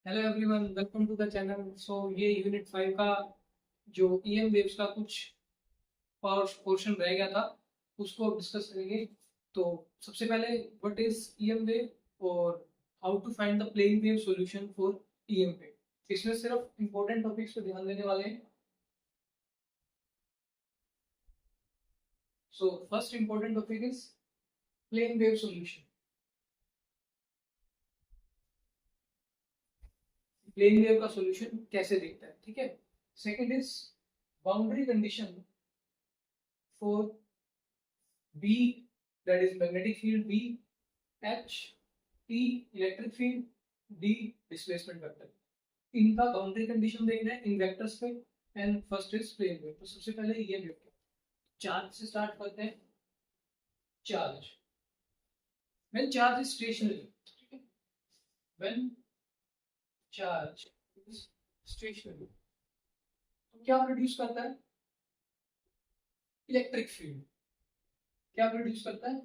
Hello everyone, welcome to the channel. ये unit 5 का जो ईएम वेव्स का कुछ पोर्शन रह गया था उसको डिस्कस करेंगे। तो सबसे पहले व्हाट इज ईएम वेव और how to find the plane wave solution for EM wave. इसमें सिर्फ इंपॉर्टेंट टॉपिक्स पे ध्यान देने वाले हैं। So first important topic is plane wave solution. Plane wave का सॉल्यूशन कैसे दिखता है, ठीक है। Second is boundary condition for B, that is magnetic field B, H, T electric field, D displacement vector। इनका बाउंड्री कंडीशन देखना है इन वेक्टर्स पे। And first is plane wave. तो सबसे पहले ये वेक्टर चार्ज से स्टार्ट करते हैं। Charge when charge is stationary, ठीक है, व्हेन चार्ज इज स्टेशनरी तो क्या प्रोड्यूस करता है? Electric field. क्या प्रोड्यूस करता है?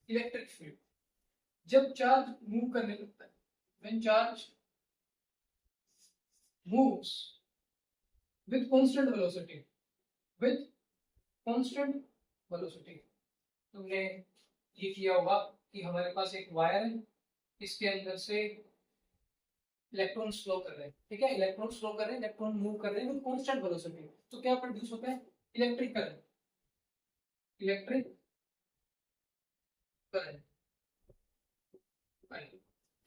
Electric field. जब चार्ज मूव करने लगता है, when charge moves with constant velocity, with constant velocity। तुमने ये किया होगा कि हमारे पास एक वायर है, इसके अंदर से इलेक्ट्रॉन फ्लो कर रहे हैं, ठीक है, इलेक्ट्रॉन फ्लो कर रहे हैं, इलेक्ट्रॉन मूव कर रहे हैं विद कांस्टेंट वेलोसिटी। तो क्या प्रोड्यूस होता है? Electric current. इलेक्ट्रिक करंट,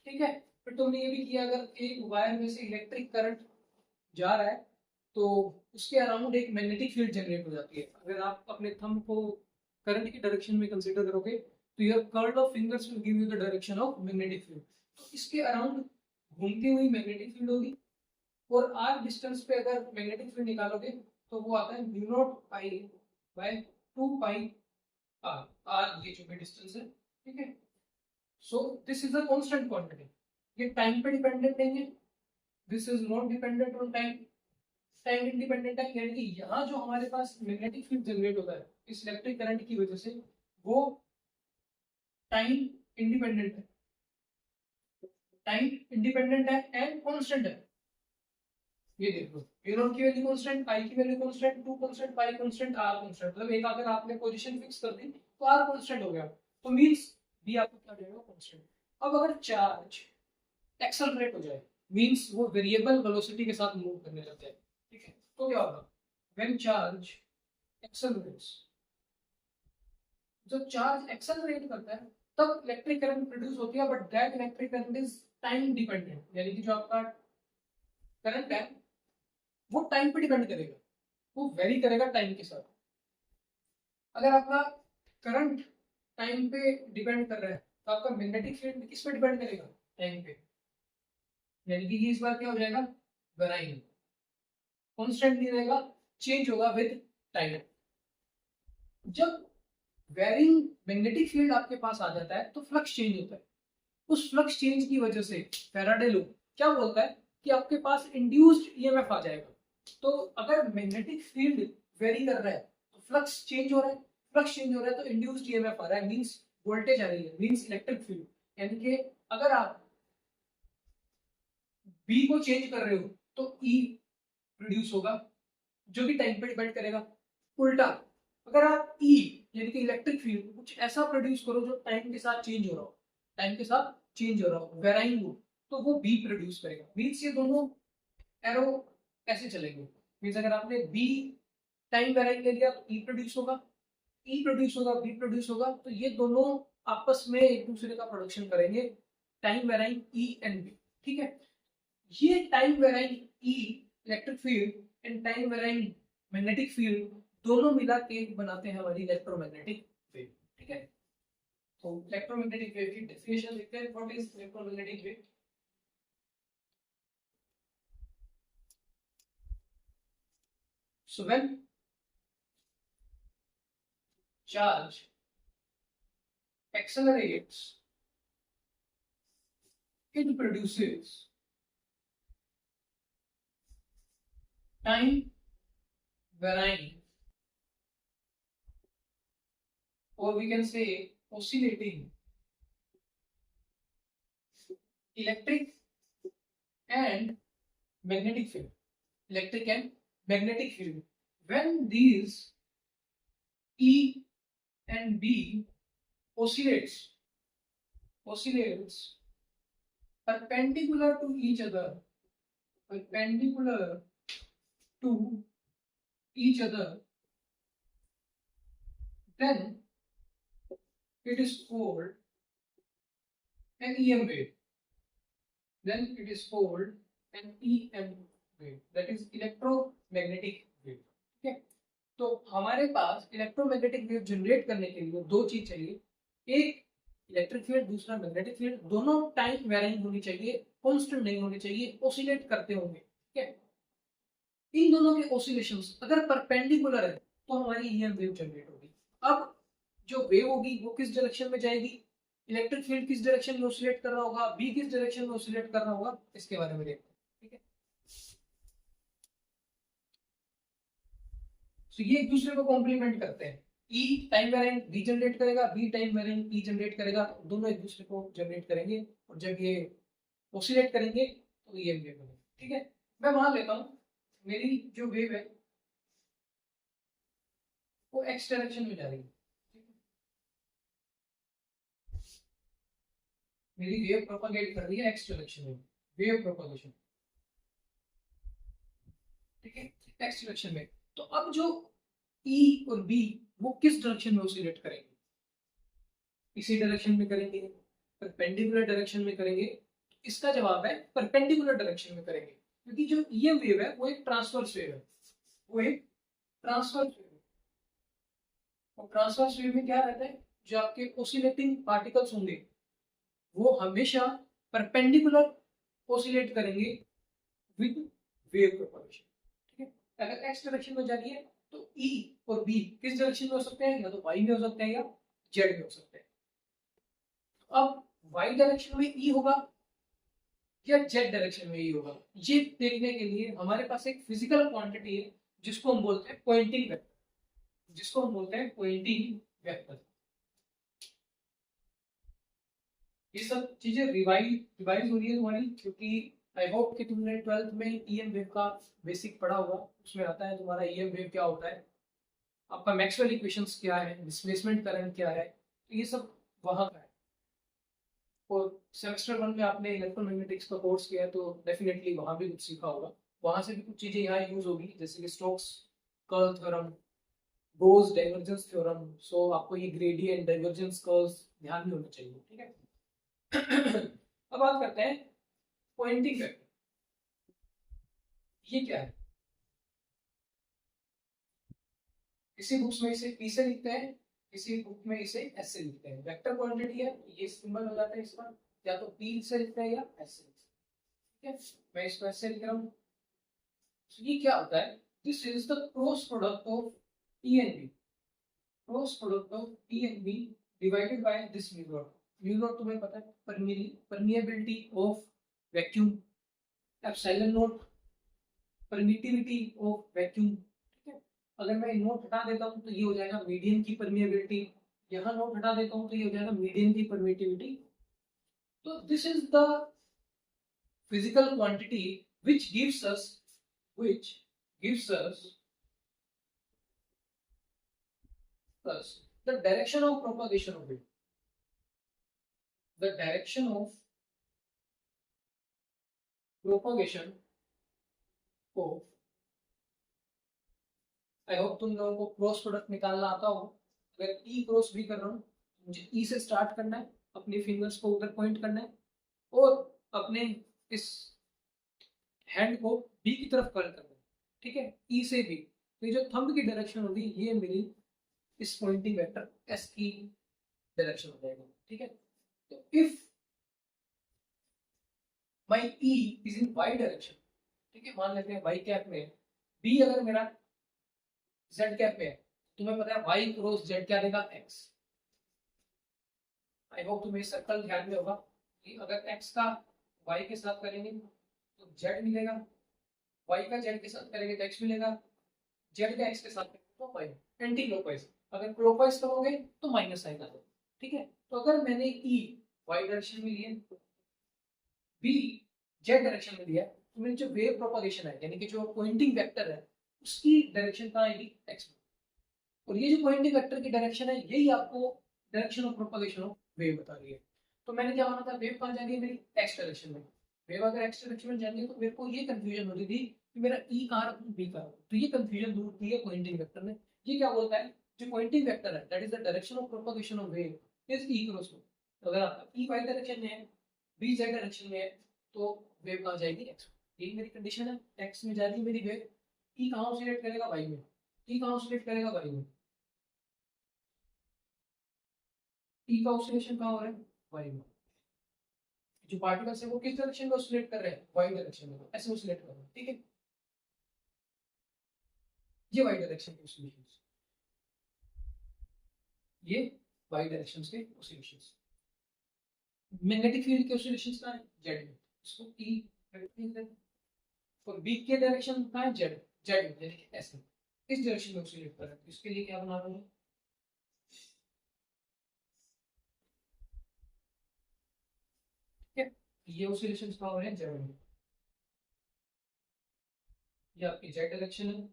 ठीक है। फिर तुमने ये भी किया, अगर एक वायर में से इलेक्ट्रिक करंट जा रहा है तो उसके अराउंड एक मैग्नेटिक फील्ड जनरेट हो जाती है। अगर आप अपने थंब को करंट की डायरेक्शन में कंसीडर करोगे तो your curl of fingers will give you the direction of magnetic field. तो इसके अराउंड घूमती हुई मैग्नेटिक फील्ड होगी। और आर डिस्टेंस पे अगर मैग्नेटिक फील्ड निकालोगे तो वो आता है mu naught pi by 2 pi R. R ये जो भी डिस्टेंस है, ठीक है। So this is a constant quantity. ये टाइम पे डिपेंडेंट नहीं है। This is not dependent on time. Time independent है, यानी कि यहाँ जो हमारे पास मैग्नेटिक फील्ड जनरेट होता है इस इलेक्ट्रिक करंट की वजह से, वो टाइम इंडिपेंडेंट है। टाइम इंडिपेंडेंट है एंड कांस्टेंट है। ये देखो, यू नॉट की वैल्यू कांस्टेंट, आई की value constant, 2 constant, pi constant, R constant. मतलब एक अगर आपने पोजीशन फिक्स कर दी तो आर कांस्टेंट हो गया, तो मींस बी आपको क्या देगा? कांस्टेंट। अब अगर चार्ज एक्सेलरेट हो जाए, मींस वो वेरिएबल वेलोसिटी के साथ मूव करने लग जाए, ठीक है, तो क्या होगा? व्हेन चार्ज एक्सेलरेट्स, जब चार्ज एक्सेलरेट करता है तब इलेक्ट्रिक करंट प्रोड्यूस होती है, but that electric current is time dependent. यानी कि जो आपका करंट है वो टाइम पे डिपेंड करेगा, वो वेरी करेगा टाइम के साथ। अगर आपका करंट टाइम पे डिपेंड कर रहा है तो आपका मैग्नेटिक फील्ड किस पे डिपेंड करेगा? टाइम पे। यानी कि ये इस बार क्या हो जाएगा? वेराइंग। कांस्टेंट नहीं रहेगा, चेंज होगा विद टाइम। जब वेरिंग मैग्नेटिक फील्ड आपके पास आ जाता है तो फ्लक्स चेंज होता है। उस फ्लक्स चेंज की वजह से फैराडे लॉ क्या बोलता है कि आपके पास इंड्यूस्ड ईएमएफ आ जाएगा। तो अगर मैग्नेटिक फील्ड वेरी कर रहा है तो फ्लक्स चेंज हो रहा है, फ्लक्स चेंज हो रहा है तो इंड्यूस्ड ईएमएफ आ रहा है, मींस वोल्टेज आ रही है, मींस इलेक्ट्रिक फील्ड। यानी कि अगर आप बी को चेंज कर रहे हो तो ई प्रोड्यूस होगा, जो कि टाइम पे डिपेंड करेगा। उल्टा, अगर आप ई यानी कि इलेक्ट्रिक फील्ड कुछ ऐसा प्रोड्यूस करो जो टाइम के साथ चेंज हो रहा हो, टाइम के साथ चेंज हो रहा हो, वेराइंग हो, तो वो बी प्रोड्यूस करेगा। मीन्स ये दोनों एरो ऐसे चलेंगे। मीन्स अगर आपने बी टाइम वेराइंग ले लिया तो ई प्रोड्यूस होगा, ई प्रोड्यूस होगा, बी प्रोड्यूस होगा, तो ये दोनों आपस में एक दूसरे का प्रोडक्शन करेंगे, time varying E and B, ठीक है। ये time varying E electric field and time varying magnetic field दोनों मिला के बनाते हैं हमारी इलेक्ट्रोमैग्नेटिक वेव, ठीक है। तो इलेक्ट्रोमैग्नेटिक वेव की डेफिनेशन देखते हैं। What is electromagnetic wave? So when charge accelerates, it produces time varying, or we can say oscillating electric and magnetic field, electric and magnetic field. When these E and B oscillates perpendicular to each other, then it is called an EM wave. Then it is called an EM wave, that is electromagnetic wave. ठीक है, तो हमारे पास electromagnetic wave generate करने के लिए दो चीज चाहिए, एक इलेक्ट्रिक फील्ड, दूसरा मैग्नेटिक फील्ड। दोनों टाइम वेरिंग होनी चाहिए, कांस्टेंट नहीं होनी चाहिए, ऑसिलेट करते होंगे। ठीक है, इन दोनों के ऑसिलेशंस अगर परपेंडिकुलर है तो हमारी ईएम वेव जनरेट होगी। अब जो वेव होगी वो किस डायरेक्शन में जाएगी, इलेक्ट्रिक फील्ड किस डायरेक्शन में ऑसिलेट कर रहा होगा, बी किस डायरेक्शन में ऑसिलेट कर रहा होगा, इसके बारे में देखते हैं। ठीक है, तो ये एक दूसरे को कॉम्प्लीमेंट करते हैं। ई टाइम वेरिएंट बी जनरेट करेगा, बी टाइम वेरिएंट ई जनरेट करेगा, दोनों एक दूसरे को जनरेट करेंगे और जब ये ऑसिलेट करेंगे तो ये वेव बनेगी। ठीक है, मैं मान लेता हूं मेरी जो वेव है वो एक्स डायरेक्शन में जा रही है। मेरी वेव प्रोपेगेट कर रही है एक्स डायरेक्शन में, वेव प्रोपेगेशन। ठीक है, एक्स डायरेक्शन में। तो अब जो ई और बी वो किस डायरेक्शन में ऑसिलेट करेंगे, इसी डायरेक्शन में करेंगे, परपेंडिकुलर डायरेक्शन में करेंगे। इसका जवाब है परपेंडिकुलर डायरेक्शन में करेंगे, क्योंकि जो ईएम वेव है वो एक ट्रांसवर्स वेव है, वो एक ट्रांसवर्स वेव है। और ट्रांसवर्स वेव में क्या रहता है, जो आपके ऑसिलेटिंग पार्टिकल्स होंगे वो हमेशा परपेंडिकुलर ऑसिलेट करेंगे विद वेव प्रोपगेशन। ठीक है, अगर एक्स डायरेक्शन में जा रही है तो ई और बी किस डायरेक्शन में हो सकते हैं, या तो वाई में हो सकते हैं या जेड में हो सकते हैं। अब वाई डायरेक्शन में ई होगा या जेड डायरेक्शन में ई होगा, ये देखने के लिए हमारे पास एक फिजिकल क्वांटिटी है जिसको हम बोलते हैं पॉइंटिंग वेक्टर, ये सब चीजें रिवाइज हो रही है तुम्हारी, क्योंकि आई होप कि तुमने 12th में ईएम वेव का बेसिक पढ़ा होगा, उसमें आता है तुम्हारा ईएम वेव क्या होता है, आपका मैक्सवेल इक्वेशंस क्या है, डिस्प्लेसमेंट करंट क्या है, तो ये सब वहां का है। और सेमेस्टर 1 में आपने इलेक्ट्रोमैग्नेटिक्स का कोर्स किया है तो डेफिनेटली वहां भी कुछ सीखा होगा, वहां से भी कुछ चीजें यहाँ यूज होगी, जैसे कि स्टोक्स कर्ल थ्योरम, बोस डाइवर्जेंस थ्योरम। सो आपको ये ग्रेडियंट डाइवर्जेंस कर्व्स ध्यान में होने चाहिए। ठीक है, अब बात करते हैं पॉइंटिंग वेक्टर, ये क्या है। किसी बुक्स में इसे पी से लिखते हैं, किसी बुक में इसे एस से लिखते हैं। वेक्टर क्वांटिटी है, ये सिंबल हो जाता है इसका, या तो पी से लिखते हैं या एस से। ठीक है, मैं इसको एस से लिख रहा हूँ। तो ये क्या होता है, this is the cross product of E and B, cross product of E and B divided by this mu naught. Mu naught तुम्हें पता है, permeability of vacuum, epsilon naught permittivity of vacuum. ठीक है, अगर मैं नोट हटा देता हूं तो ये हो जाएगा मीडियम की परमिएबिलिटी, यहाँ नोट हटा देता हूं तो ये हो जाएगा मीडियम की परमिटिविटी। तो this is the physical quantity which gives us the direction of propagation of it, the direction of propagation of, I hope तुम लोगों को क्रॉस प्रोडक्ट निकालना आता हो। अगर ई क्रॉस भी कर रहा हूँ, मुझे ई से स्टार्ट करना है, अपनी फिंगर्स को उधर पॉइंट करना है और अपने इस हैंड को बी की तरफ कर्ल करना है। ठीक है, ई से बी, तो ये जो थंब की डायरेक्शन होगी ये मेरी इस पॉइंटिंग वेक्टर एस की डायरेक्शन हो जाएगी। ठीक है, तो if my E is in Y direction, ठीक है, मान लेते हैं वाई कैप में, बी अगर मेरा जेड कैप में है, तुम्हें पता है वाई क्रॉस जेड क्या देगा, एक्स। आई होप तुम्हें सर्कल ध्यान में होगा कि अगर एक्स का वाई के साथ करेंगे तो जेड मिलेगा, वाई का जेड के साथ करेंगे तो एक्स मिलेगा, जेड का एक्स के साथ करेंगे तो वाई। एंटी क्लॉकवाइज, अगर क्लॉकवाइज करोगे तो माइनस आएगा। ठीक है, तो अगर मैंने ई वाई डायरेक्शन में लिए, बी जेड डायरेक्शन में दिया है, तो मेरी जो वेव प्रोपगेशन है यानी कि जो पॉइंटिंग वेक्टर है उसकी डायरेक्शन कहाँ आएगी, एक्स। और ये जो पॉइंटिंग वेक्टर की डायरेक्शन है यही आपको direction of propagation of wave बता रही है। तो मैंने क्या माना था, वेव कहाँ जा रही है मेरी एक्स डायरेक्शन में। वेव अगर एक्स डायरेक्शन में जाएंगे तो मेरे को ये कंफ्यूजन होती थी कि मेरा ई कहाँ रखूं बी कहाँ रखूं। तो ये कंफ्यूजन दूर की है पॉइंटिंग वेक्टर ने। ये क्या बोलता है, जो पॉइंटिंग वेक्टर है that is the direction of propagation of wave is E cross में। तो अगर आपका ई वाई डायरेक्शन में है, बी जेड डायरेक्शन में है, तो वेव कहाँ जाएगी, एक्स। यही मेरी कंडीशन है, एक्स में जा रही है मेरी वेव, ई कहाँ ऑसिलेट करेगा, वाई में। ई कहाँ ऑसिलेट करेगा, वाई में। ई का ऑसिलेशन कहाँ हो रहा है, वाई में। जो पार्टिकल्स है वो किस डायरेक्शन में ऑसिलेट कर रहे हैं, वाई डायरेक्शन में, ऐसे ऑसिलेट कर रहे हैं, ठीक है। ये वाई डायरेक्शन के ऑसिलेशंस, ये वाई डायरेक्शन के ऑसिलेशंस। मैग्नेटिक फील्ड के ऑसिलेशंस कहाँ है, जेड में, इसको ई कहते हैं। और बी के डायरेक्शन कहाँ है, जेड, जेड यानी कि ऐसे इस डायरेक्शन में ऑसिलेट कर रहा है। तो इसके लिए क्या बना रहा हूँ, ठीक है। ये ऑसिलेशंस कहाँ हो रहे हैं, जेड में। ये आपकी जेड डायरेक्शन है,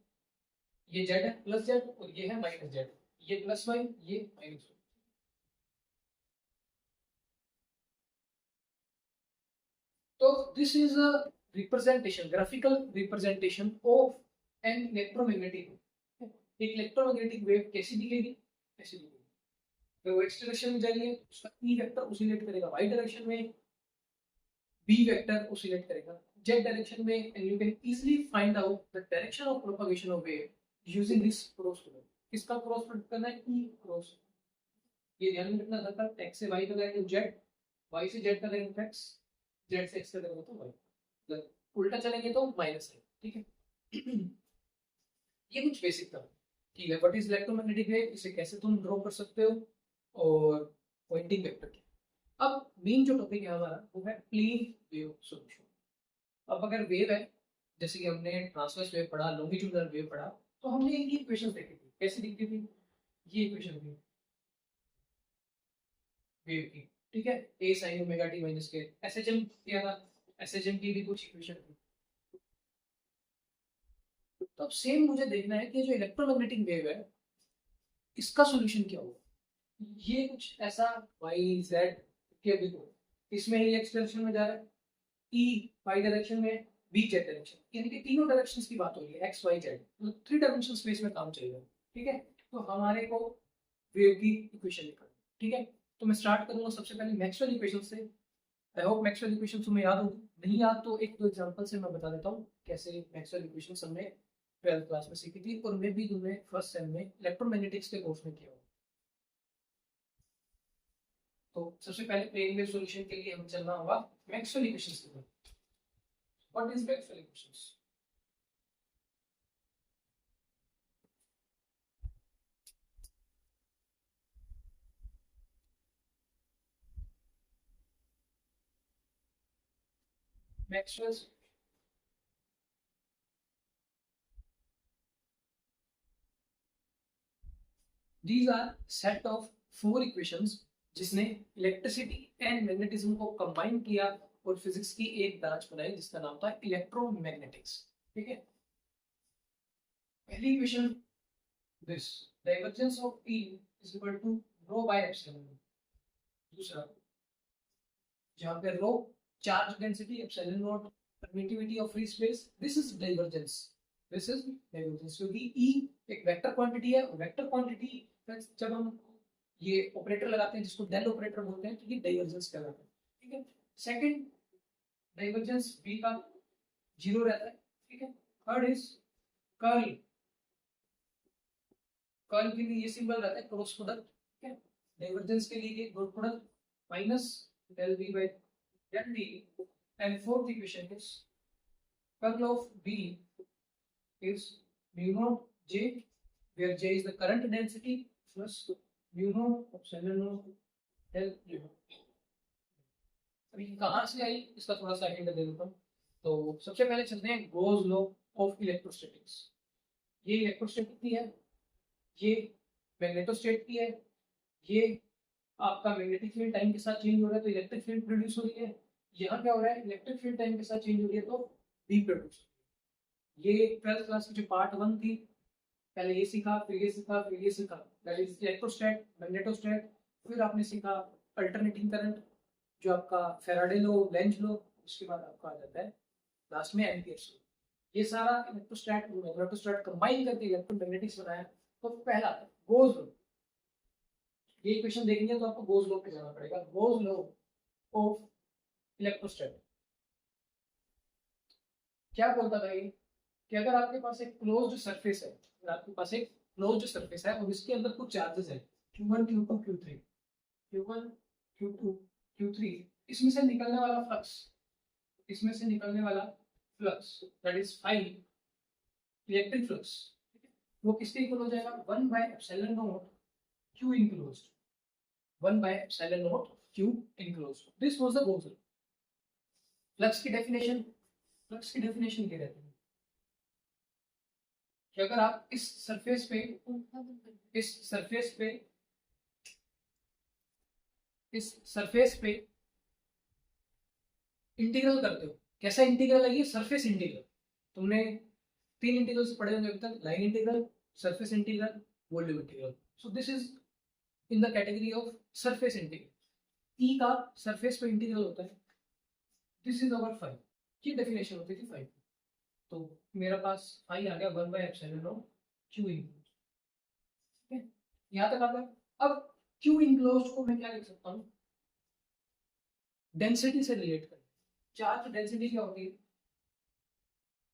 ये जेड है प्लस जेड, और ये है माइनस जेड। ये प्लस वाई, ये माइनस वाई। तो this is a representation, graphical representation of an electromagnetic. एक इलेक्ट्रोमैग्नेटिक वेव कैसी दिखेगी, ऐसी दिखेगी। वो एक्स डायरेक्शन में जा रही है तो उसका ई वेक्टर ऑसिलेट करेगा वाई डायरेक्शन में, बी वेक्टर ऑसिलेट करेगा जेड डायरेक्शन में। And you can easily find out the direction of propagation of wave using this cross product. किसका क्रॉस प्रोडक्ट करना है, ई क्रॉस। ये ध्यान में रखना था, एक्स से वाई का करेंगे जेड, वाई से जेड का करेंगे एक्स, जेड से एक्स का करेंगे तो वाई, उल्टा चलेंगे तो माइनस है, ठीक है। ये कुछ बेसिक था, ठीक है। व्हाट इज इलेक्ट्रोमैग्नेटिक वेव, इसे कैसे तुम ड्रॉ कर सकते हो, और पॉइंटिंग वेक्टर की। अब मेन जो टॉपिक है हमारा वो है प्लेन वेव सॉल्यूशन। अब अगर वेव है, जैसे कि हमने ट्रांसवर्स वेव पढ़ा, लॉन्गिट्यूडनल वेव पढ़ा, तो हमने इनकी इक्वेशन देखी थी, कैसे दिखती थी, ये इक्वेशन थी वेव की, ठीक है। ए साइन ओमेगा टी माइनस के, एसएचएम किया था, एसएचएम की भी कुछ इक्वेशन थी। तो अब सेम मुझे देखना है कि जो इलेक्ट्रोमैग्नेटिक वेव है इसका सॉल्यूशन क्या होगा। ये कुछ ऐसा वाई जेड के भी हो, इसमें ही एक्स डायरेक्शन में जा रहा है, ई वाई डायरेक्शन में, बी जेड डायरेक्शन, यानी कि तीनों डायरेक्शंस की बात हो रही है, एक्स वाई जेड, मतलब थ्री डायमेंशन स्पेस में काम चलेगा, ठीक है। तो हमारे को वेव की इक्वेशन लिखना है, ठीक है। तो मैं स्टार्ट करूंगा सबसे पहले मैक्सवेल इक्वेशन से। आई होप मैक्सवेल इक्वेशन तुम्हें याद होगी, नहीं याद तो एक दो एग्जांपल से मैं बता देता हूँ कैसे मैक्सवेल इक्वेशन हमने 12th क्लास में सीखी थी, और मे भी तुमने फर्स्ट सेम में इलेक्ट्रोमैग्नेटिक्स के कोर्स में किया हो। तो सबसे पहले प्लेन वेव सॉल्यूशन के लिए हम चलना होगा मैक्सवेल इक्वेशंस की तरफ। What is Maxwell equations, Maxwell's these are set of four equations जिसने इलेक्ट्रिसिटी एंड मैग्नेटिज्म को कंबाइन किया और फिजिक्स की एक ब्रांच बनाई जिसका नाम था इलेक्ट्रोमैग्नेटिक्स, ठीक है। पहली equation this, divergence of E is equal to rho by epsilon. दूसरा, जहां पे rho charge density, epsilon naught permittivity of free space, this is divergence, this is divergence. क्योंकि E एक वेक्टर क्वांटिटी है, वेक्टर क्वांटिटी जब हम ये operator लगाते हैं जिसको डेल ऑपरेटर बोलते हैं, तो ये डाइवर्जेंस कहलाता है, ठीक है। सेकंड, डाइवर्जेंस बी का जीरो रहता है, ठीक है। थर्ड इज कर्ल, कर्ल के लिए ये सिंबल रहता है क्रॉस प्रोडक्ट, ठीक है। डाइवर्जेंस के लिए dot product minus del B by del D. And fourth equation is curl of B is mu naught j, where j is the current density, plus mu naught epsilon naught L u। अभी कहाँ से आई इसका थोड़ा सा hint दे देता हूँ। तो सबसे पहले चलते हैं गोज लॉ ऑफ इलेक्ट्रोस्टैटिक्स। ये इलेक्ट्रोस्टैटिक की है, ये मैग्नेटोस्टैटिक की है, ये आपका मैग्नेटिक फील्ड टाइम के साथ चेंज हो रहा है तो इलेक्ट्रिक फील्ड प्रोड्यूस हो रही है, यहाँ क्या हो रहा है, इलेक्ट्रिक फील्ड टाइम के साथ चेंज हो रही है तो बी प्रोड्यूस। ये 12th क्लास की जो पार्ट 1 थी, पहले ये सीखा, फिर ये सीखा, फिर ये सीखा, दैट इज इलेक्ट्रोस्टैट, मैग्नेटोस्टैट। फिर आपने सीखा अल्टरनेटिंग करंट, जो आपका फैराडे लो, लेंज लो, उसके बाद आपका आ जाता है लास्ट में एम्पियर्स लो। ये सारा इलेक्ट्रोस्टैट और मैग्नेटोस्टैट कंबाइन करके इलेक्ट्रोमैग्नेटिक्स बनाया। तो पहला गोज लो, ये इक्वेशन देखेंगे तो आपको गोज लो पे जाना पड़ेगा। गोज लो ऑफ इलेक्ट्रोस्टैट क्या बोलता था ये, कि अगर आपके पास एक क्लोज्ड सरफेस है, अगर आपके पास एक क्लोज्ड सरफेस है और इसके अंदर कुछ चार्जेस है Q1 Q2 Q3, Q1 Q2 Q3, इसमें से निकलने वाला फ्लक्स, इसमें से निकलने वाला flux that is phi electric flux, वो किसके इक्वल हो जाएगा, 1 by epsilon naught Q enclosed, 1 by epsilon naught Q enclosed. This was the goal. Flux की डेफिनेशन, फ्लक्स की डेफिनेशन क्या रहती है कि अगर आप इस सरफेस पे, इस सरफेस पे, इस सरफेस पे इंटीग्रल करते हो, कैसा इंटीग्रल है ये, सरफेस इंटीग्रल। तुमने 3 इंटीग्रल्स पढ़े होंगे अभी तक, line integral, surface integral, volume integral. So this is in the category of surface integral. E का सरफेस पे इंटीग्रल होता है, दिस इज अवर फाई, ये डेफिनेशन होती थी फाई। तो मेरा पास फाई आ गया 1 by epsilon naught Q enclosed, ठीक है, यहाँ तक आ गया। अब Q इनक्लोज्ड को मैं क्या लिख सकता हूँ, डेंसिटी से रिलेट कर। चार्ज डेंसिटी क्या होती है,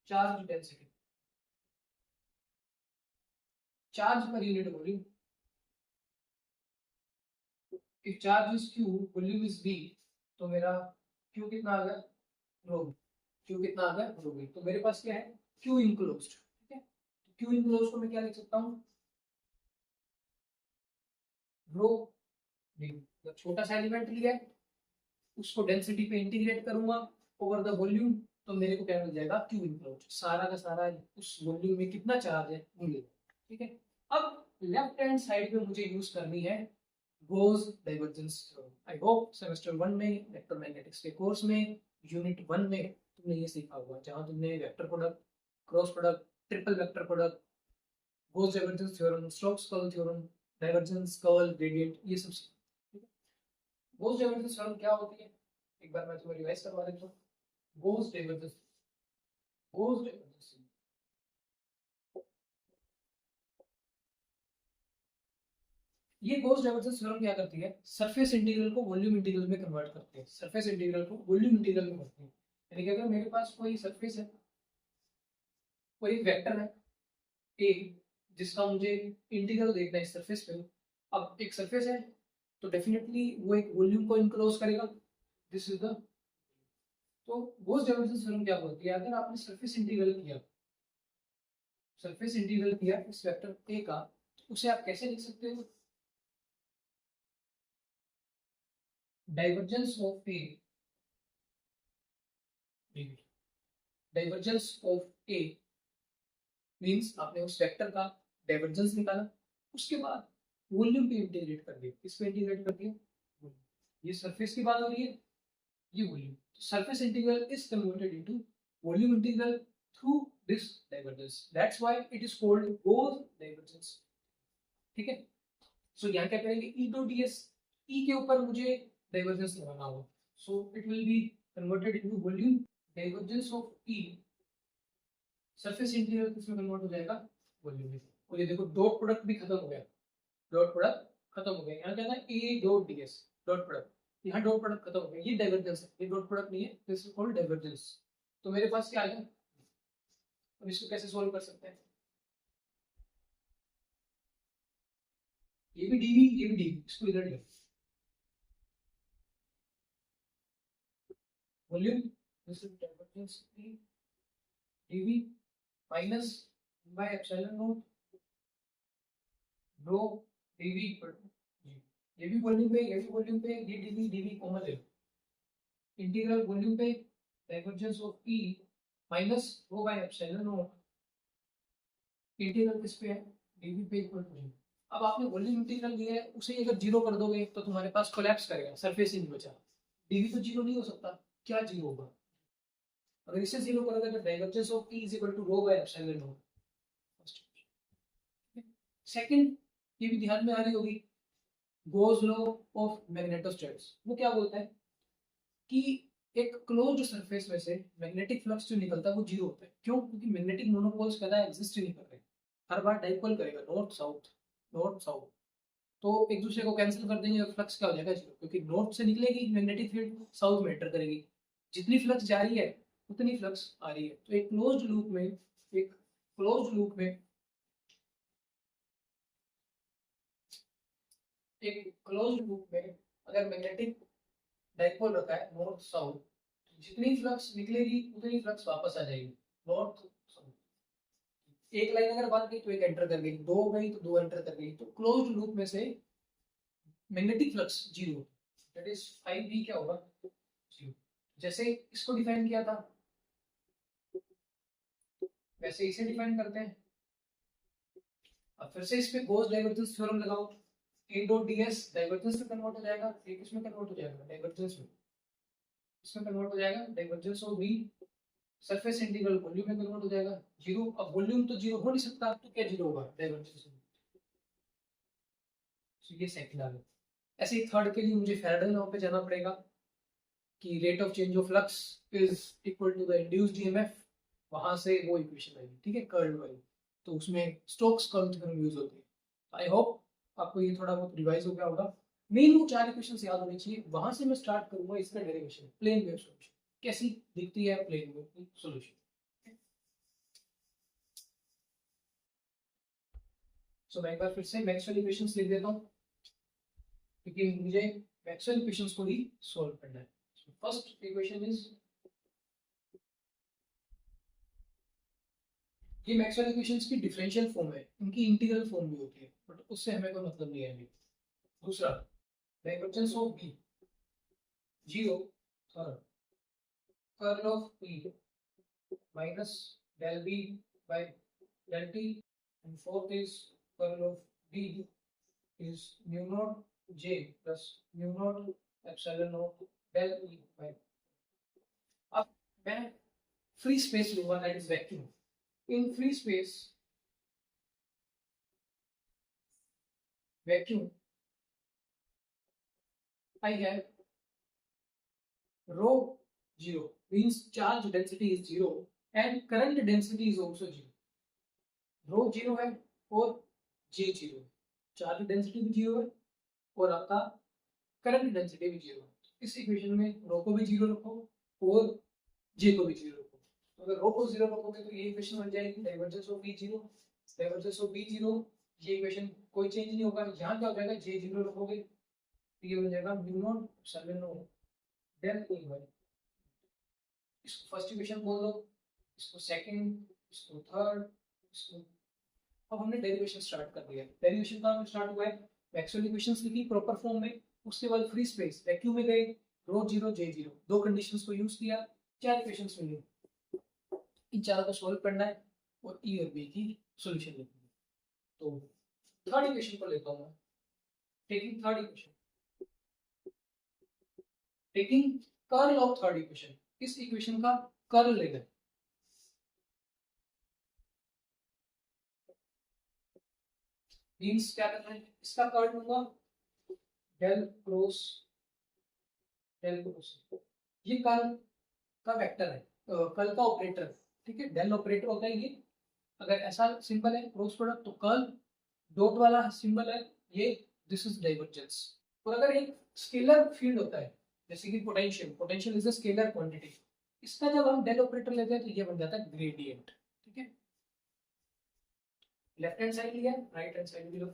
charge density, charge per unit volume. If charge is Q, volume is V, तो मेरा Q कितना आ गया, रो। Q कितना आ गया, रो। तो मेरे पास क्या है, Q इनक्लोज्ड, ठीक है। Q इनक्लोज्ड को मैं क्या लिख सकता हूँ, रो। जब छोटा सा एलिमेंट लिया है, उसको डेंसिटी पे इंटीग्रेट करूंगा ओवर द वॉल्यूम, तो मेरे को क्या मिल जाएगा, Q इनक्लोज्ड। सारा का सारा उस वॉल्यूम में कितना चार्ज है वो मिलेगा, ठीक है। अब लेफ्ट हैंड साइड पे मुझे यूज करनी है goes divergence theorem. I hope semester 1 में इलेक्ट्रोमैग्नेटिक्स के कोर्स में यूनिट 1 में तुमने ये सीखा होगा, जहां तुमने vector product, cross product, triple vector product, goes divergence theorem, Stokes curl theorem, divergence curl gradient, ये सब सीखा, ठीक है। गोज डाइवर्जेंस थ्योरम क्या होती है, एक बार मैं तुम्हें रिवाइज करवा देता हूँ। गोज डाइवर्जेंस, गोज डाइवर्जेंस, ये गोज डाइवर्जेंस थ्योरम क्या करती है, सरफेस इंटीग्रल को वॉल्यूम इंटीग्रल में कन्वर्ट करती है, सरफेस इंटीग्रल को वॉल्यूम इंटीग्रल में करती है। यानी कि अगर मेरे पास कोई सरफेस है, कोई वेक्टर है ए, जिसका मुझे इंटीग्रल देखना है इस सरफेस पे। अब एक सरफेस है तो डेफिनेटली वो एक वॉल्यूम को इनक्लोज करेगा, दिस इज द। तो गोज डाइवर्जेंस थ्योरम क्या बोलती है, अगर आपने सरफेस इंटीग्रल किया, सरफेस इंटीग्रल किया इस वेक्टर ए का, तो उसे आप कैसे लिख सकते हो, divergence of A, divergence of A means आपने उस वेक्टर का डाइवर्जेंस निकाला, उसके बाद वॉल्यूम पे इंटीग्रेट कर दिया। किस पे इंटीग्रेट कर दिया, ये सरफेस की बात हो रही है, ये volume. Surface integral is converted into volume integral through this divergence, that's why it is called goes divergence, ठीक है। सो यहाँ क्या करेंगे, ई टू डी एस, ई के ऊपर मुझे डाइवर्जेंस लगाना होगा, so it will be converted into volume divergence of E, surface integral किसमें कन्वर्ट हो जाएगा, वॉल्यूम में। और ये देखो डॉट प्रोडक्ट भी खत्म हो गया, डॉट प्रोडक्ट खत्म हो गया। यहाँ क्या था, ए dot D S, dot product, यहाँ डॉट प्रोडक्ट खत्म हो गया, ये डाइवर्जेंस है, ये डॉट प्रोडक्ट नहीं है, दिस इज कॉल्ड डाइवर्जेंस। तो मेरे पास क्या आ गया, अब इसको कैसे सोल्व कर सकते हैं, ये भी डीवी, ये भी डीवी, इसको इधर ले, volume, this is divergence dV minus by epsilon naught rho dV equal to जी। ये भी वॉल्यूम पे, ये भी वॉल्यूम पे, ये डीवी, डीवी कॉमन ले लो, इंटीग्रल वॉल्यूम पे divergence of E minus rho by epsilon not, integral किस पे है, डीवी पे इक्वल टू जी। अब आपने वॉल्यूम इंटीग्रल लिया है, उसे अगर जीरो कर दोगे तो तुम्हारे पास कोलैप्स करेगा, सरफेस ही नहीं बचा, डीवी तो जीरो नहीं हो सकता, क्या जीरो होगा? अगर इसे जीरो करोगे तो divergence of E is equal to rho by epsilon naught. Second, ये भी ध्यान में आ रही होगी, गोज लॉ ऑफ मैग्नेटोस्टैटिक्स। वो क्या बोलता है कि एक क्लोज्ड सरफेस में से मैग्नेटिक फ्लक्स जो निकलता है वो जीरो होता है। क्यों? क्योंकि मैग्नेटिक मोनोपोल्स कदा एग्जिस्ट ही नहीं कर रहे, हर बार डाइपोल करेगा नॉर्थ साउथ नॉर्थ साउथ, तो एक दूसरे को कैंसिल कर देंगे और फ्लक्स क्या हो जाएगा जीरो, क्योंकि नॉर्थ से निकलेगी मैग्नेटिक फील्ड, साउथ में एंटर करेगी, जितनी फ्लक्स जा रही है उतनी फ्लक्स आ रही है। तो एक क्लोज्ड लूप में, एक क्लोज्ड लूप में एक क्लोज्ड लूप में अगर मैग्नेटिक डाइपोल रखा है नॉर्थ साउथ, जितनी फ्लक्स निकलेगी उतनी फ्लक्स वापस आ जाएगी नॉर्थ साउथ। एक लाइन अगर बात की तो एक एंटर कर गई, दो गई तो दो एंटर कर गई, तो क्लोज्ड लूप में से magnetic flux zero, that is 5V क्या होगा? जीरो। जैसे इसको डिफाइन किया था वैसे इसे डिफाइन करते हैं। अब फिर से इस पे गॉस डाइवर्जेंस थ्योरम लगाओ, A डॉट ds डाइवर्जेंस में कन्वर्ट हो जाएगा, ये किसमें कन्वर्ट हो जाएगा? डाइवर्जेंस में। इसमें कन्वर्ट हो जाएगा divergence of V, surface integral volume में कन्वर्ट हो जाएगा जीरो। अब वॉल्यूम तो जीरो हो नहीं सकता, तो क्या जीरो होगा? डाइवर्जेंस। तो ये सेकंड आ गया। ऐसे ही थर्ड के लिए मुझे फैराडे लॉ पे जाना पड़ेगा कि rate of change of flux is equal to the induced EMF, वहां से वो इक्वेशन आएगी, ठीक है, कर्ल वाली। तो उसमें स्टोक्स कर्ल थ्योरम यूज होती है। आई होप आपको ये थोड़ा बहुत रिवाइज हो गया होगा। मेन वो चार इक्वेशंस याद होनी चाहिए, वहां से मैं स्टार्ट करूंगा इसका डेरिवेशन, प्लेन वेव सॉल्यूशन कैसी दिखती है, प्लेन वेव की सॉल्यूशन। सो मैं एक बार फिर से मैक्सवेल इक्वेशंस लिख देता हूँ, क्योंकि मुझे मैक्सवेल इक्वेशंस को ही सॉल्व करना है। फर्स्ट इक्वेशन इज, ये मैक्सवेल इक्वेशंस की डिफरेंशियल फॉर्म है, इनकी इंटीग्रल फॉर्म भी होती है, बट उससे हमें कोई मतलब नहीं है अभी। दूसरा, divergence of B zero, third curl of P minus del B by del T, and fourth is curl of D is mu naught j plus mu naught epsilon naught del E by। अब मैं free space लूंगा, that is vacuum. In free space vacuum I have rho zero, means charge density is zero and current density is also zero। rho zero है और j zero, charge density भी zero है और आपका current density भी zero है। इस equation में रो को भी जीरो रखो और जे को भी जीरो रखो। तो अगर रो को जीरो रखोगे तो ये इक्वेशन बन जाएगी divergence of B zero, divergence of B zero, ये इक्वेशन कोई चेंज नहीं होगा। यहाँ क्या हो जाएगा? जे जीरो रखोगे तो ये बन जाएगा mu naught epsilon naught del E by. इसको फर्स्ट इक्वेशन बोल दो, इसको सेकंड, इसको थर्ड, इसको। अब हमने डेरिवेशन स्टार्ट कर दिया। डेरिवेशन का स्टार्ट हुआ है, मैक्सवेल इक्वेशंस लिखी प्रॉपर फॉर्म में, उसके बाद फ्री स्पेस वैक्यूम में गए, रो जीरो जे जीरो, दो कंडीशंस को यूज किया, चार इक्वेशंस मिली, इन चारों को सॉल्व करना है और ई और बी की सॉल्यूशन लिखनी है। तो थर्ड इक्वेशन को लेता हूं मैं, taking third equation, taking curl of third equation, इस इक्वेशन का कर्ल लेना है। मींस क्या करना है? इसका कर्ल लूंगा डेल क्रॉस डेल क्रॉस, ये कर्ल का वेक्टर है, कर्ल का ऑपरेटर, ठीक है, डेल ऑपरेटर होता है ये। अगर ऐसा सिंबल है क्रॉस प्रोडक्ट तो कर्ल, डॉट वाला सिंबल है ये, दिस इज डाइवर्जेंस। और अगर एक स्केलर फील्ड होता है जैसे कि potential, potential is a scalar quantity, इसका जब हम डेल ऑपरेटर लेते हैं तो ये बन जाता है ग्रेडियंट, ठीक है। लेफ्ट हैंड साइड लिया, राइट हैंड साइड भी लो,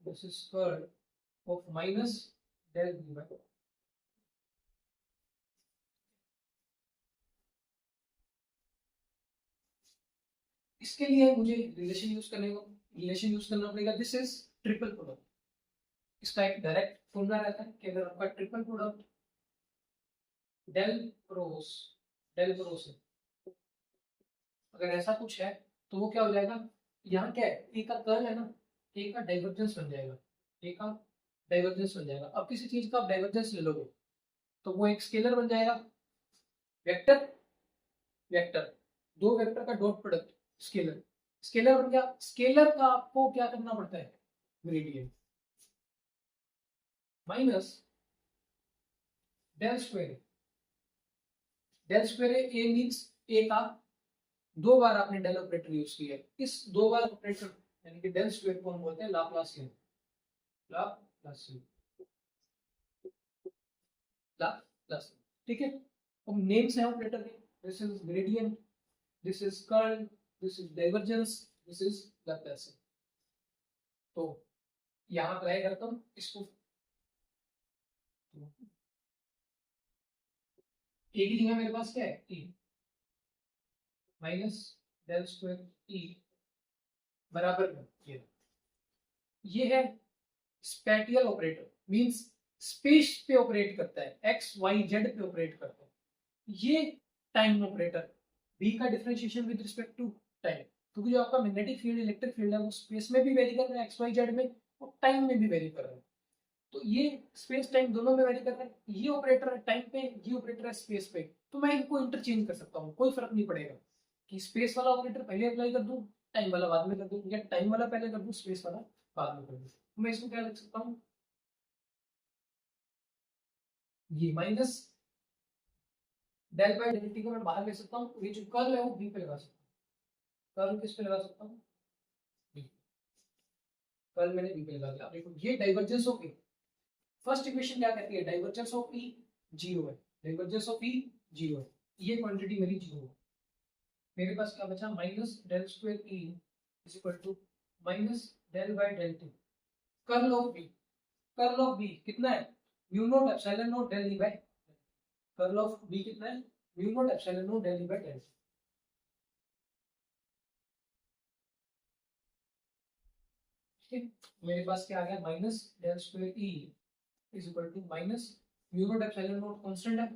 this is curl of minus del B by. इसके लिए मुझे रिलेशन यूज करना पड़ेगा, दिस इज ट्रिपल प्रोडक्ट। इसका एक डायरेक्ट फॉर्मूला रहता है कि अगर आपका ट्रिपल प्रोडक्ट डेल क्रॉस है, अगर ऐसा कुछ है तो वो क्या हो जाएगा? यहाँ क्या है? ए का कर्ल है ना, ए का डाइवर्जेंस बन जाएगा, ए का डाइवर्जेंस बन जाएगा। अब किसी चीज का आप डाइवर्जेंस ले लोगे तो वो एक स्केलर बन जाएगा, वेक्टर वेक्टर, दो वेक्टर का डॉट प्रोडक्ट स्केलर, स्केलर बन गया। स्केलर का आपको क्या करना पड़ता है, gradient minus del square. Del square A means A का दो बार आपने डेल ऑपरेटर यूज किया है, इस दो बार ऑपरेटर यानी कि डेल स्क्वायर को हम बोलते हैं लाप्लासियन। लाप्लासियन लाप्लासियन, ठीक है। अब नेम्स हैं ऑपरेटर के, this is gradient, this is curl, this is divergence, this is Laplacian. तो यहां अप्लाई करता हूं इसको, ए की जगह मेरे पास क्या है, E minus del square E बराबर में ये है स्पेटियल ऑपरेटर, मींस स्पेस पे ऑपरेट करता है, एक्स वाई जेड पे ऑपरेट करता है। ये टाइम ऑपरेटर, बी का differentiation with respect to time, क्योंकि जो आपका मैग्नेटिक फील्ड इलेक्ट्रिक फील्ड है वो स्पेस में भी वेरी कर रहा है एक्स वाई जेड में, और टाइम में भी वेरी कर रहा है। तो ये स्पेस टाइम दोनों में वेरी कर रहा है, ये ऑपरेटर है टाइम पे, ये ऑपरेटर है स्पेस पे। तो मैं इनको इंटरचेंज कर सकता हूँ, कोई फर्क नहीं पड़ेगा कि स्पेस वाला ऑपरेटर पहले अप्लाई कर दूं, टाइम वाला बाद में कर दूं, या टाइम वाला पहले कर दूं, स्पेस वाला बाद में कर दूं। तो मैं इसको क्या लिख सकता हूँ, ये minus del by del T को मैं बाहर ले सकता हूँ, ये जो कर्ल है वो बी पे लगा सकता हूँ। कर्ल किस पे लगा सकता हूँ, कर्ल मैंने बी पे लगा दिया। देखो ये divergence of A, first equation क्या कहती है, डाइवर्जेंस ऑफ ई जीरो है, डाइवर्जेंस ऑफ ई जीरो है, ये क्वांटिटी मेरी जीरो है। मेरे पास क्या बचा, minus del square E is equal to minus del by del T, curl of B, curl of B कितना है, mu naught epsilon naught del E by, curl of B कितना है, mu naught epsilon naught del E by del T. ठीक है, मेरे पास क्या आ गया, minus del square E is equal to minus mu naught epsilon naught constant है,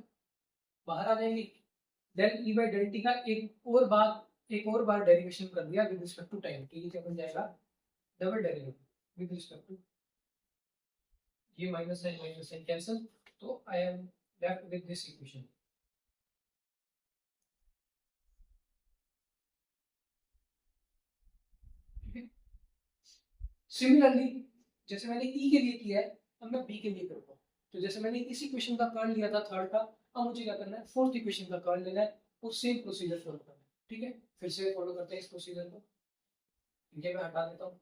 बाहर आ जाएंगे। Del E by del T का एक और बार डेरिवेशन कर दिया विद रिस्पेक्ट टू टाइम, तो ये क्या बन जाएगा, double derivative with respect to, ये माइनस साइन कैंसिल, तो I am left with this equation. Similarly जैसे मैंने ई के लिए किया है, अब मैं बी के लिए करता हूँ। तो जैसे मैंने इस इक्वेशन का कर्ल लिया था थर्ड का, अब मुझे क्या करना है, फोर्थ इक्वेशन का कर्ल लेना है और सेम प्रोसीजर फॉलो करना है। ठीक है, फिर से फॉलो करते हैं इस प्रोसीजर को, ये मैं हटा देता हूँ।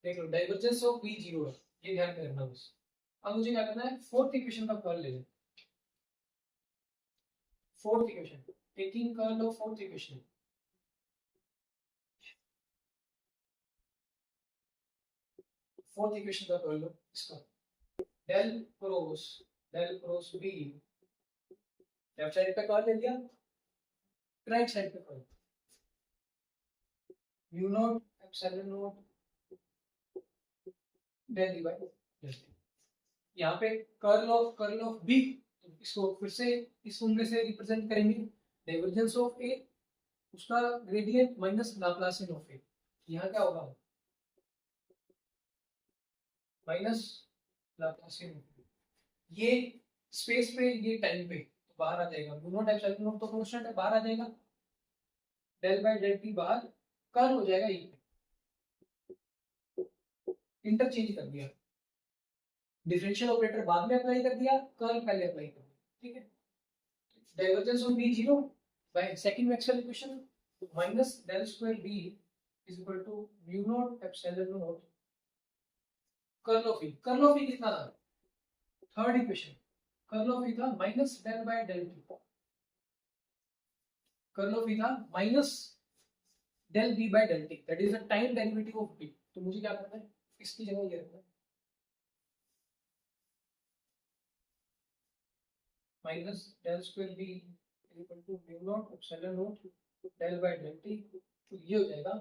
देख लो डाइवर्जेंस ऑफ बी जीरो है, ये ध्यान में रखना बस। अब मुझे क्या करना है, फोर्थ इक्वेशन का कर्ल लेना है, fourth equation, taking curl of fourth equation, fourth equation का कर्ल लो इसका, del cross B, left side पे कर्ल ले लिया, राइट साइड पे curl, mu naught epsilon naught del E by del T. यहाँ पे कर्ल ऑफ बी, इसको फिर से इस फॉर्मूले से रिप्रेजेंट करेंगे, डाइवर्जेंस ऑफ ए उसका ग्रेडियंट माइनस लाप्लासियन ऑफ ए, यहाँ क्या होगा, माइनस लाप्लासियन ऑफ ए, ये स्पेस पे ये टाइम पे, तो बाहर आ जाएगा, म्यू नॉट एप्सिलॉन नॉट तो कांस्टेंट है, बाहर आ जाएगा, डेल बाय डेल टी बाहर, कर्ल हो जाएगा ये, इंटरचेंज कर दिया, डिफरेंशियल ऑपरेटर बाद में अप्लाई कर दिया, कर्ल पहले अप्लाई कर दिया। ठीक है, divergence of B zero by second Maxwell equation, minus del square B is equal to mu naught epsilon naught curl of E, curl of E कितना था, third equation, curl of E था minus del by del T, curl of E था minus del B by del t, that is the time derivative of B. तो मुझे क्या करना है, इसकी जगह ये रखना है, minus del square B is equal to mu naught epsilon naught del by del T, तो ये हो जाएगा,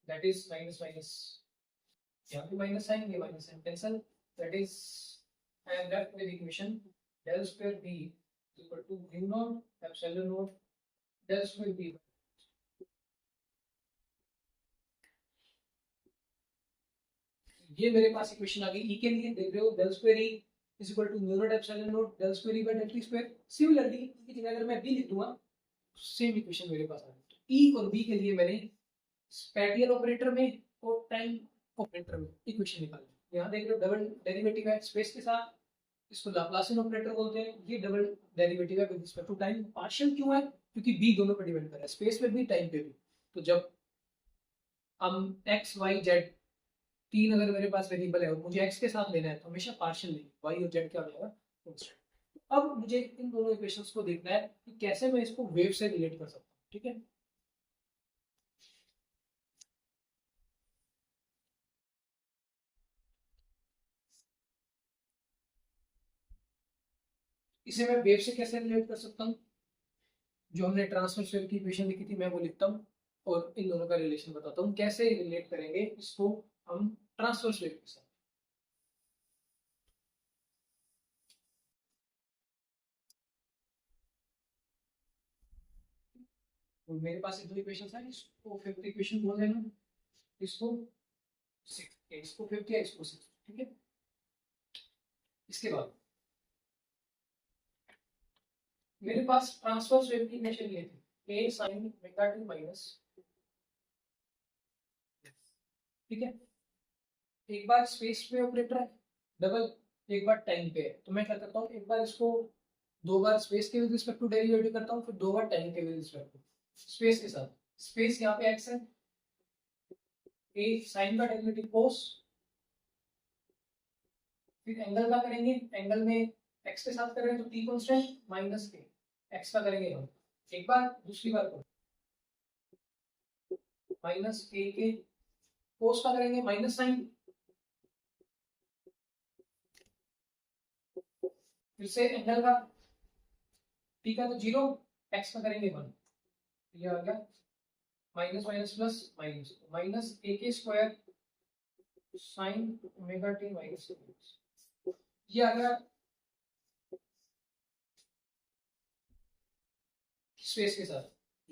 दैट इज माइनस माइनस, यहाँ पे माइनस साइन, ये minus sign cancel, that is I am left with equation del square B is equal to mu naught epsilon naught del square B. ये मेरे पास equation आ गई ई के लिए, देख रहे हो del square E is equal to mu naught epsilon naught del square E by del T square. Similarly इसी जगह अगर मैं बी लिख दूंगा, सेम इक्वेशन मेरे पास आ गई। ई और बी के लिए मैंने स्पैटियल ऑपरेटर में और टाइम ऑपरेटर में इक्वेशन निकाली। यहाँ देख रहे हो डबल डेरिवेटिव है स्पेस के साथ, इसको लाप्लासियन ऑपरेटर बोलते हैं। ये डबल डेरिवेटिव है with respect to time. Partial क्यों है? क्योंकि बी दोनों पर डिपेंड कर रहा है, स्पेस पे भी टाइम पे भी। तो जब हम एक्स वाई जेड तीन अगर मेरे पास वेरिएबल है और मुझे एक्स के साथ लेना है तो हमेशा पार्शियल लेंगे, वाई और जेड क्या हो जाएगा, कांस्टेंट। अब मुझे इन दोनों इक्वेशंस को देखना है कि कैसे मैं इसको वेव से रिलेट कर सकता हूँ। ठीक है, इसे मैं वेव से कैसे रिलेट कर सकता हूँ? जो हमने ट्रांसवर्स वेव की इक्वेशन लिखी थी मैं वो लिखता हूँ और इन दोनों का रिलेशन बताता हूँ कैसे रिलेट करेंगे इसको हम ट्रांसवर्स वेव के साथ। तो मेरे पास दो इक्वेशन है, इसको फिफ्थ इक्वेशन बोल देना, इसको सिक्स, इसको फिफ्थ या इसको सिक्स। ठीक है, इसके बाद मेरे पास ट्रांसवर्स वेव की इक्वेशन ये थी, a sin omega t minus. ठीक है, एक बार स्पेस पे ऑपरेटर है डबल, एक बार टाइम पे है। तो मैं क्या करता हूँ, एक बार इसको दो बार स्पेस के विद रिस्पेक्ट टू डेरिवेटिव करता हूँ, फिर दो बार टाइम के विद रिस्पेक्ट टू स्पेस के साथ। स्पेस यहाँ पे x है, a sin का डेरिवेटिव cos, फिर एंगल का करेंगे, एंगल में x के साथ करेंगे तो t constant minus k, x का करेंगे हम एक बार, दूसरी बार को माइनस a के, cos का करेंगे माइनस साइन, फिर से एंगल का t का तो जीरो, x का करेंगे वन, ये आ गया minus minus plus minus minus a के square sine omega t minus, ये आ गया स्पेस के साथ।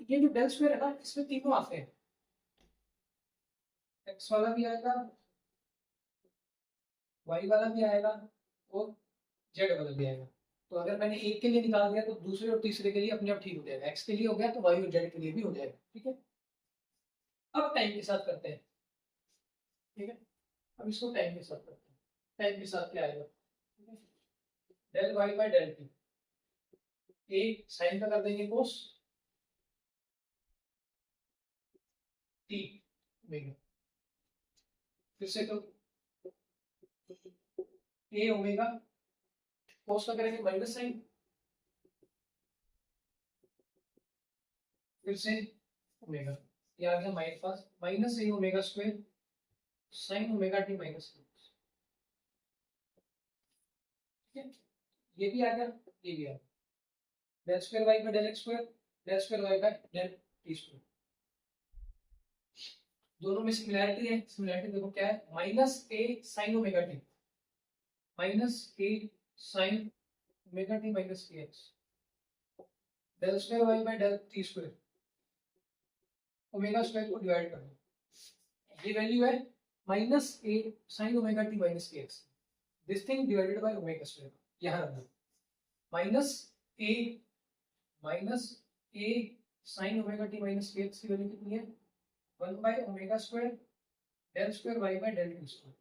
ये जो डेल स्क्वायर है ना, इसमें तीनों आते हैं, एक्स वाला भी आएगा, वाई वाला भी आएगा और जेड वाला भी आएगा। तो अगर मैंने एक के लिए निकाल दिया तो दूसरे और तीसरे के लिए अपने आप ठीक हो जाएगा, एक्स के लिए हो गया तो वाई और जेड के लिए भी हो जाएगा। ठीक है, अब टाइम के साथ करते हैं। ठीक है, अब इसको टाइम के साथ करते हैं। टाइम के साथ क्या आएगा, del Y by del T, एक साइन का कर देंगे कोस टी ओमेगा, फिर से तो ए ओमेगा, कोस का करेंगे माइनस साइन, फिर से ओमेगा, ये आ गया हमारे पास minus A omega square sine omega T minus. ठीक है, ये भी आ गया, ये भी आ गया, del square Y by del X square, del square Y by del T square. दोनों में सिमिलैरिटी है, सिमिलैरिटी देखो क्या है, minus A sine omega T, minus A sine omega T minus K X, del square Y by del T square, omega square को divide कर दो, ये वैल्यू है minus A sine omega T minus K X, this thing divided by omega square, यहाँ रखना minus A sine omega T minus K X की value कितनी है, 1 by omega square del square Y by del T square,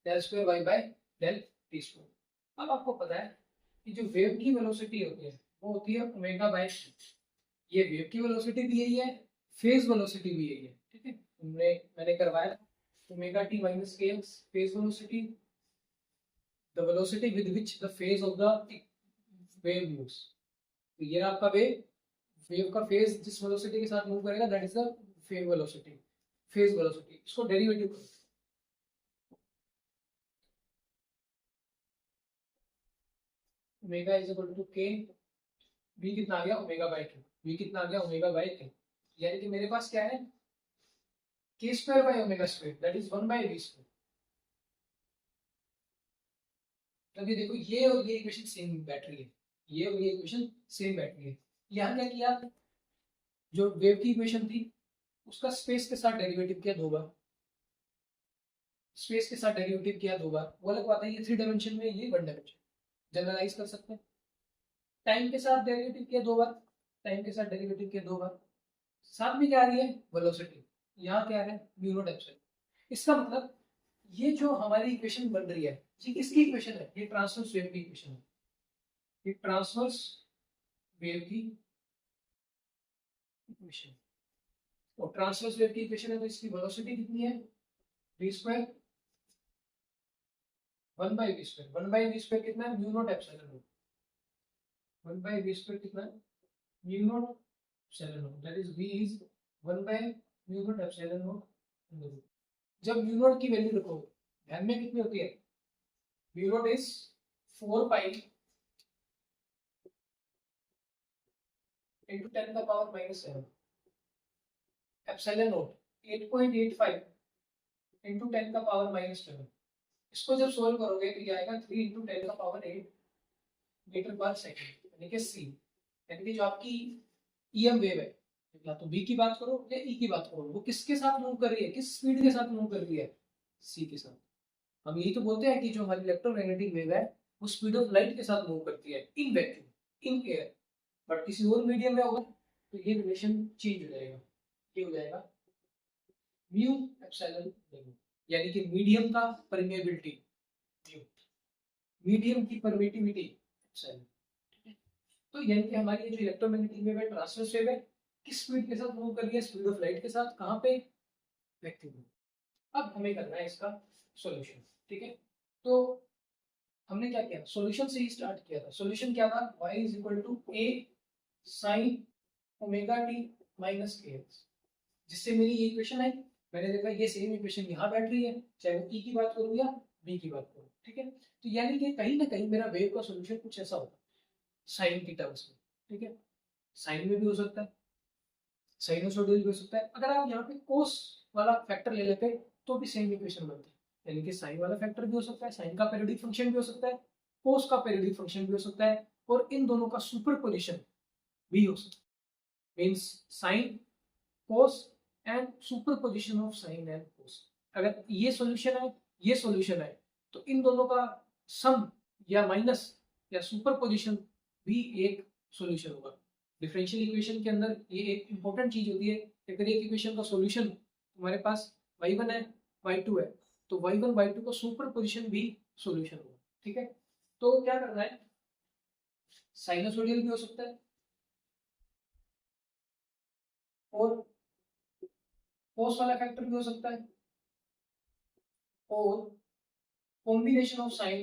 del square Y by del T square. अब आपको पता है कि जो वेव की वेलोसिटी होती है वो होती है ओमेगा बाय, ये वेव की वेलोसिटी भी यही है, फेज वेलोसिटी भी यही है। ठीक है, मैंने करवाया omega T minus K x phase velocity, the velocity with which the phase of the wave moves. तो ये आपका वेव का फेज जिस वेलोसिटी के साथ मूव करेगा that is the phase velocity, phase velocity. इसको डेरिवेटिव करो, ओमेगा इज इक्वल टू के, बी कितना आ गया ओमेगा बाय टू, बी कितना आ गया ओमेगा बाय टू, यानी कि मेरे पास क्या है K square by omega square that is 1 by V square. तब ये देखो ये और ये इक्वेशन सेम बैठ रही है, ये और ये इक्वेशन सेम बैठ रही है। यहाँ क्या किया, जो वेव की इक्वेशन थी उसका स्पेस के साथ डेरिवेटिव किया दो बार, स्पेस के साथ डेरिवेटिव किया 2 बार, वो अलग बात है, ये 3 डायमेंशन में, ये 1 डायमेंशन, जनरलाइज कर सकते हैं। टाइम के साथ डेरिवेटिव किया 2 बार, टाइम के साथ डेरिवेटिव किया 2 बार, साथ में क्या आ रही है, वेलोसिटी, यहाँ क्या है, म्यू नॉट एप्सिलॉन। इसका मतलब ये जो हमारी इक्वेशन बन रही है, ये किसकी इक्वेशन है, ये ट्रांसवर्स वेव की इक्वेशन है, ये ट्रांसवर्स वेव की इक्वेशन, और ट्रांसवर्स वेव की इक्वेशन है, तो इसकी वेलोसिटी कितनी है, v square 1 by V square, 1 by V square कितना है, mu naught epsilon naught, 1 by V square कितना है, mu naught epsilon naught, that is v is 1 by mu naught epsilon naught. जब म्यू नॉट की वैल्यू रखो, ध्यान में कितनी होती है, mu naught is 4 pi into 10 का पावर -7, एप्सिलॉन नॉट 8.85 into 10 का पावर -7। इसको जब सोल्व करोगे तो ये आएगा 3 into 10 का पावर 8 मीटर पर सेकंड, यानी कि c, यानी कि जो आपकी ईएम वेव है, या तो v की बात करो या e की बात करो, वो किसके साथ मूव कर रही है, किस स्पीड के साथ मूव कर रही है, c के साथ। हम यही तो बोलते हैं कि जो हमारी इलेक्ट्रोमैग्नेटिक वेव है वो स्पीड ऑफ लाइट के साथ मूव करती है in vacuum, in air, but किसी और मीडियम में होगा तो ये रिलेशन चेंज हो जाएगा, ये हो जाएगा म्यू एप्सिलॉन म्यू, यानी कि मीडियम का परमेबिलिटी म्यू, मीडियम की परमिटिविटी एप्सिलॉन। तो यानी कि हमारी ये जो इलेक्ट्रोमैग्नेटिक वेव है, ट्रांसवर्स वेव है, किस स्पीड के साथ मूव कर रही है, स्पीड ऑफ लाइट के साथ, कहाँ पे, वैक्यूम में। अब हमें करना है इसका सॉल्यूशन, ठीक है। तो हमने क्या किया, सॉल्यूशन से ही स्टार्ट किया था। सॉल्यूशन क्या था, y is equal to a sin omega t minus kx, जिससे मेरी ये इक्वेशन आई, मैंने देखा ये सेम इक्वेशन यहाँ बैठ रही है, चाहे वो e की बात करूँ या b की बात करूँ, ठीक है। तो यानी कि कहीं ना कहीं मेरा वेव का सॉल्यूशन कुछ ऐसा होगा साइन की टर्म्स में, ठीक है, साइन में भी हो सकता है, साइनोसॉइडल भी हो सकता है। अगर आप यहाँ पे कोस वाला फैक्टर ले लेते तो भी सेम इक्वेशन बनती है, यानी कि साइन वाला फैक्टर भी हो सकता है, साइन का पीरियोडिक फंक्शन भी हो सकता है, कोस का पीरियोडिक फंक्शन भी हो सकता है, और इन दोनों का सुपरपोजिशन भी हो सकता है, means sine cos and superposition of sine and cos. अगर ये सॉल्यूशन है, ये सॉल्यूशन है, तो इन दोनों का सम या माइनस या सुपरपोजिशन भी एक सॉल्यूशन होगा। डिफरेंशियल इक्वेशन के अंदर ये एक इंपॉर्टेंट चीज होती है, अगर एक इक्वेशन का सॉल्यूशन तुम्हारे पास y1 है, y2 है, तो y1 y2 का सुपरपोजिशन भी सॉल्यूशन होगा, ठीक है। तो क्या करना है, साइनोसॉइडल भी हो सकता है और कोस वाला फैक्टर भी हो सकता है, और combination of sine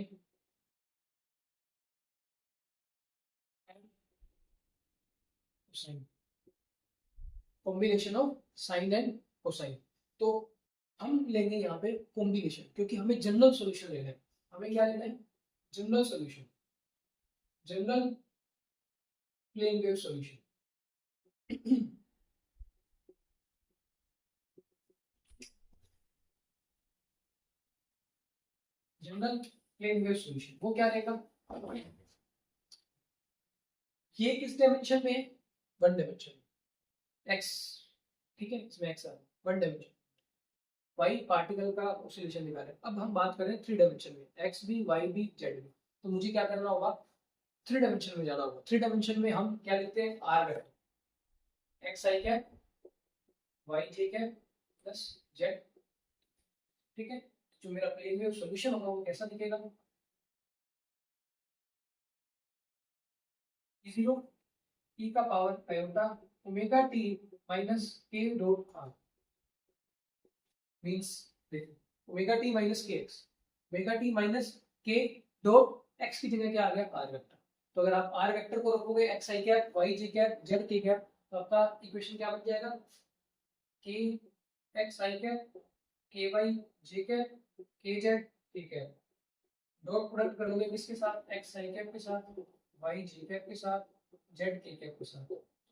and cosine, combination of sine and cosine. तो हम लेंगे यहाँ पे कॉम्बिनेशन, क्योंकि हमें जनरल सॉल्यूशन लेना है। हमें क्या लेना है, general solution, general plane wave solution. General plane wave solution वो क्या रहेगा, ये किस डायमेंशन में है, 1 डायमेंशन, x, ठीक है, इसमें x आ रहा है 1 डायमेंशन, y पार्टिकल का सॉल्यूशन दिखा रहा है। अब हम बात करें 3 डायमेंशन में, x भी y भी z भी, तो मुझे क्या करना होगा, 3 डायमेंशन में जाना होगा। 3 डायमेंशन में हम क्या लिखते हैं, r vector, x i cap y j cap plus z, ठीक है। जो मेरा प्लेन वेव सॉल्यूशन होगा वो कैसा दिखेगा, e0 e का power iota omega t minus k dot r, means देखो omega t minus kx, omega t minus k dot x की जगह क्या आ गया, r वेक्टर। तो अगर आप r वेक्टर को रखोगे x i cap y j cap z k cap, तो आपका इक्वेशन क्या बन जाएगा, k x i cap k y j cap k z k cap, dot product करोगे किसके साथ, x i कैप के साथ, y j कैप के साथ, z k कैप के साथ,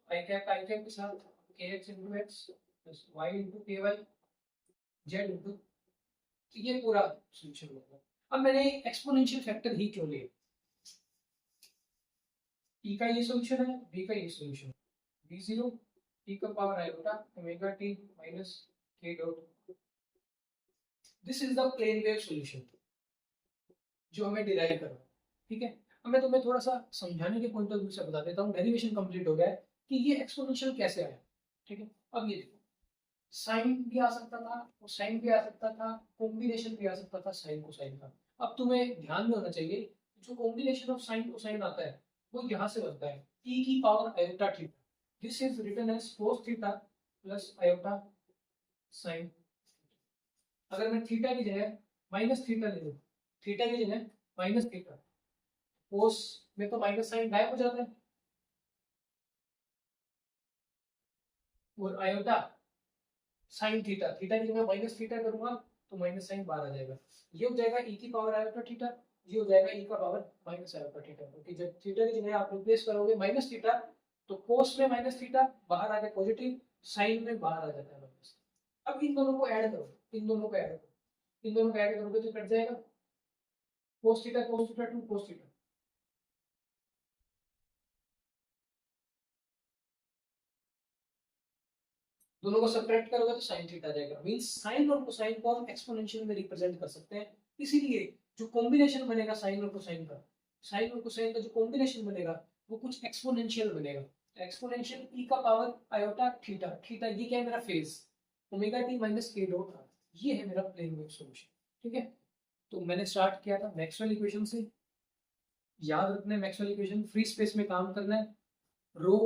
i कैप के साथ kx into x plus y into ky z into, तो ये पूरा सॉल्यूशन होगा। अब मैंने एक्सपोनेंशियल फैक्टर ही क्यों लिया, e का ये सॉल्यूशन है, b का ये सॉल्यूशन है, b0 e का power iota omega t minus k dot, this is the plane wave solution जो हमें डिराइव करना है, ठीक है। अब मैं तुम्हें थोड़ा सा समझाने के पॉइंट ऑफ व्यू से बता देता हूँ। डेरिवेशन कंप्लीट हो गया है कि ये एक्सपोनेंशियल कैसे आया, ठीक है। अब ये देखो, साइन भी आ सकता था, कोसाइन भी आ सकता था, कॉम्बिनेशन भी आ सकता था साइन कोसाइन का। अब तुम्हें ध्यान में होना चाहिए जो कॉम्बिनेशन ऑफ साइन कोसाइन आता है वो यहाँ से बनता है e की power iota theta. This is written as cos theta plus iota sine. अगर मैं थीटा की जगह माइनस थीटा ले लूं, थीटा की जगह माइनस थीटा, कोस में तो माइनस साइन गायब हो जाता है, और आयोटा साइन थीटा, थीटा की जगह माइनस थीटा करूंगा तो माइनस साइन बाहर आ जाएगा। ये हो जाएगा e की पावर आयोटा थीटा, ये हो जाएगा e का पावर माइनस आयोटा थीटा, क्योंकि जब थीटा की जगह आप रिप्लेस करोगे माइनस थीटा तो कोस में माइनस थीटा बाहर आ गया पॉजिटिव, साइन में बाहर आ जाता है माइनस। अब इन दोनों को ऐड करो, इन दोनों को ऐड करो, इन दोनों को ऐड करोगे तो कट जाएगा cos theta two cos theta. दोनों को सब्ट्रैक्ट करोगे तो sin थीटा आ जाएगा। मींस sin और cosine को हम एक्सपोनेंशियल में रिप्रेजेंट कर सकते हैं। इसीलिए जो कॉम्बिनेशन बनेगा sin और cosine का, sin और cosine का जो कॉम्बिनेशन बनेगा वो कुछ एक्सपोनेंशियल बनेगा। एक्सपोनेंशियल e का पावर आयोटा थीटा, थीटा ये क्या है मेरा phase, omega t minus k dot r, ये है मेरा प्लेन वेव सॉल्यूशन, ठीक है। तो मैंने स्टार्ट किया था मैक्सवेल इक्वेशन से। याद रखना है मैक्सवेल इक्वेशन, फ्री स्पेस में काम करना है, रो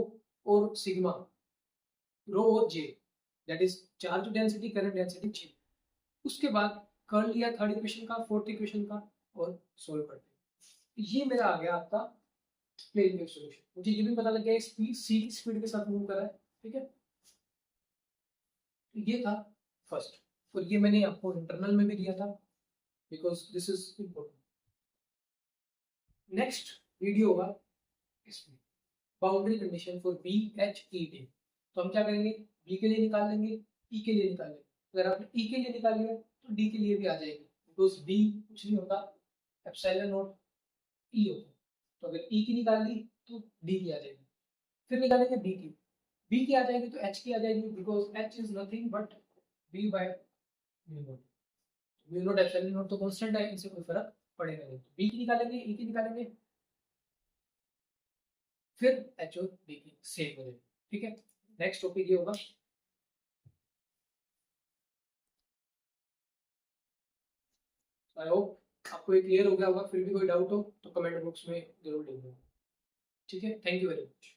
और सिग्मा, रो और J, that is charge density, current density, जी। उसके बाद कर लिया थर्ड इक्वेशन का, फोर्थ इक्वेशन का, और सोल्व करते हैं। ये मेरा आ गया आपका प्लेन वेव सॉल्यूशन। मुझे ये भी पता लग गया स्पीड सी की स्पीड के साथ मूव कर रहा है, ठीक है। ये था फर्स्ट, और ये मैंने आपको इंटरनल में भी दिया था because this is important. Next video होगा इसमें boundary condition for B H E D. तो हम क्या करेंगे, बी के लिए निकाल लेंगे, ई के लिए निकाल लेंगे। अगर आपने ई के लिए निकाल लिया तो डी के लिए भी आ जाएगी, बिकॉज बी कुछ नहीं होता, एप्सिलॉन नॉट ई होता है। तो अगर ई की निकाल ली तो डी की आ जाएगी। फिर निकालेंगे बी की, बी की आ जाएगी तो एच की आ जाएगी, because H is nothing but B by mu naught. Mu naught epsilon naught तो कांस्टेंट है, इनसे कोई फर्क पड़ेगा नहीं। बी की निकालेंगे, ई की निकालेंगे, फिर एच और बी की सेम हो जाएगी, ठीक है। नेक्स्ट टॉपिक ये होगा, आई होप आपको ये क्लियर हो गया होगा। फिर भी कोई डाउट हो तो कमेंट बॉक्स में जरूर लिखना, ठीक है। Thank you very much.